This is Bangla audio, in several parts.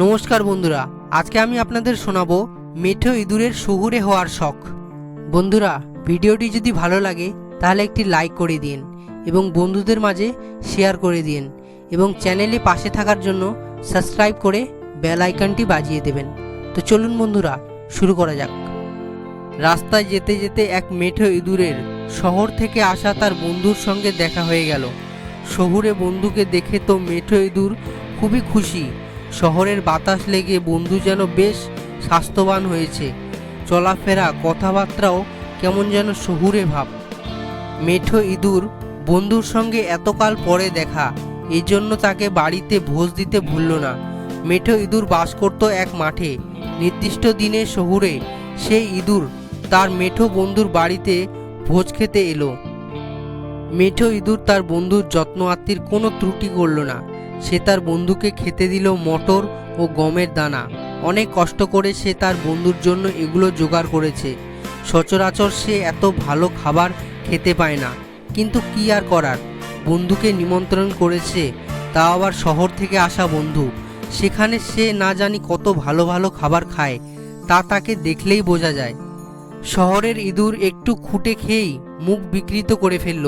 নমস্কার বন্ধুরা, আজকে আমি আপনাদের শোনাবো মেঠো ইঁদুরের শহুরে হওয়ার শখ। বন্ধুরা, ভিডিওটি যদি ভালো লাগে তাহলে একটি লাইক করে দিন এবং বন্ধুদের মাঝে শেয়ার করে দিন এবং চ্যানেলে পাশে থাকার জন্য সাবস্ক্রাইব করে বেল আইকনটি বাজিয়ে দেবেন। তো চলুন বন্ধুরা, শুরু করা যাক। রাস্তায় যেতে যেতে এক মেঠো ইঁদুরের শহর থেকে আসা তার বন্ধুর সঙ্গে দেখা হয়ে গেল। শহুরে বন্ধুকে দেখে তো মেঠো ইঁদুর খুবই খুশি। শহরের বাতাস লেগে বন্ধু যেন বেশ স্বাস্থ্যবান হয়েছে, চলাফেরা কথাবার্তাও কেমন যেন শহুরে ভাব। মেঠো ইঁদুর বন্ধুর সঙ্গে এতকাল পরে দেখা, এই জন্য তাকে বাড়িতে ভোজ দিতে ভুলল না। মেঠো ইঁদুর বাস করত এক মাঠে। নির্দিষ্ট দিনে শহুরে সেই ইঁদুর তার মেঠো বন্ধুর বাড়িতে ভোজ খেতে এলো। মেঠো ইঁদুর তার বন্ধুর যত্ন আত্মীর কোনো ত্রুটি করল না। সে তার বন্ধুকে খেতে দিল মটর ও গমের দানা। অনেক কষ্ট করে সে তার বন্ধুর জন্য এগুলো জোগাড় করেছে। সচরাচর সে এত ভালো খাবার খেতে পায় না, কিন্তু কি আর করার, বন্ধুকে নিমন্ত্রণ করেছে, তা আবার শহর থেকে আসা বন্ধু। সেখানে সে না জানি কত ভালো ভালো খাবার খায়, তা তাকে দেখলেই বোঝা যায়। শহরের ইঁদুর একটু খুঁটে খেয়েই মুখ বিকৃত করে ফেলল।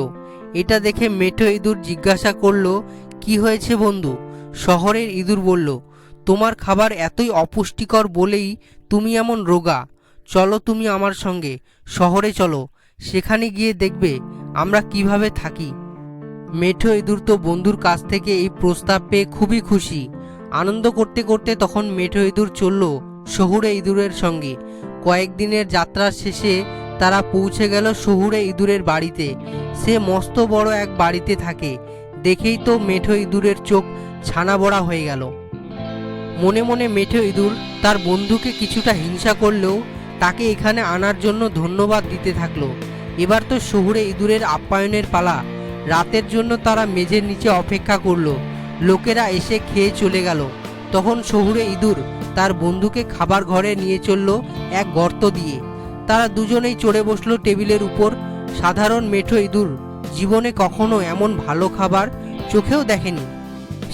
এটা দেখে মেঠো ইঁদুর জিজ্ঞাসা করলো, কি হয়েছে বন্ধু? শহরের ইঁদুর বলল, তোমার খাবার এতই অপুষ্টিকর বলেই তুমি এমন রোগা। চলো তুমি আমার সঙ্গে শহরে চলো, সেখানে গিয়ে দেখবে আমরা কিভাবে থাকি। মেঠো ইঁদুর তো বন্ধুর কাছ থেকে এই প্রস্তাব পেয়ে খুবই খুশি। আনন্দ করতে করতে তখন মেঠো ইঁদুর চলল শহুরে ইঁদুরের সঙ্গে। কয়েকদিনের যাত্রার শেষে তারা পৌঁছে গেল শহুরে ইঁদুরের বাড়িতে। সে মস্ত বড় এক বাড়িতে থাকে। দেখেই তো মেঠো ইঁদুরের চোখ ছানা বড়া হয়ে গেল। মনে মনে মেঠো ইঁদুর তার বন্ধুকে কিছুটা হিংসা করলেও তাকে এখানে আনার জন্য ধন্যবাদ দিতে থাকলো। এবার তো শহুরে ইঁদুরের আপ্যায়নের পালা। রাতের জন্য তারা মেঝের নিচে অপেক্ষা করলো। লোকেরা এসে খেয়ে চলে গেল। তখন শহুরে ইঁদুর তার বন্ধুকে খাবার ঘরে নিয়ে চলল এক গর্ত দিয়ে। তারা দুজনেই চড়ে বসলো টেবিলের উপর। সাধারণ মেঠো ইঁদুর জীবনে কখনো এমন ভালো খাবার চোখেও দেখেনি।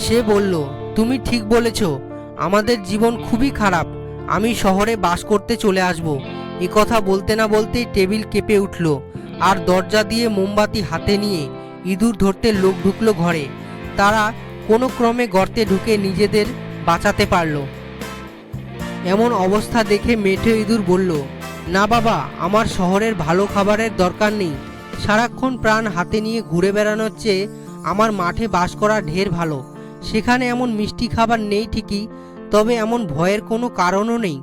সে বলল, তুমি ঠিক বলেছ, আমাদের জীবন খুবই খারাপ। আমি শহরে বাস করতে চলে আসব। এ কথা বলতে না বলতেই টেবিল কেঁপে উঠল, আর দরজা দিয়ে মোমবাতি হাতে নিয়ে ইঁদুর ধরতে লোক ঢুকলো ঘরে। তারা কোনো ক্রমে গর্তে ঢুকে নিজেদের বাঁচাতে পারল। এমন অবস্থা দেখে মেঠো ইঁদুর বলল, না বাবা, আমার শহরের ভালো খাবারের দরকার নেই। সারাক্ষণ প্রাণ হাতে নিয়ে ঘুরে বেড়ানোর চেয়ে আমার মাঠে বাস করা ঢের ভালো। সেখানে এমন মিষ্টি খাবার নেই ঠিকই, তবে এমন ভয়ের কোনো কারণও নেই।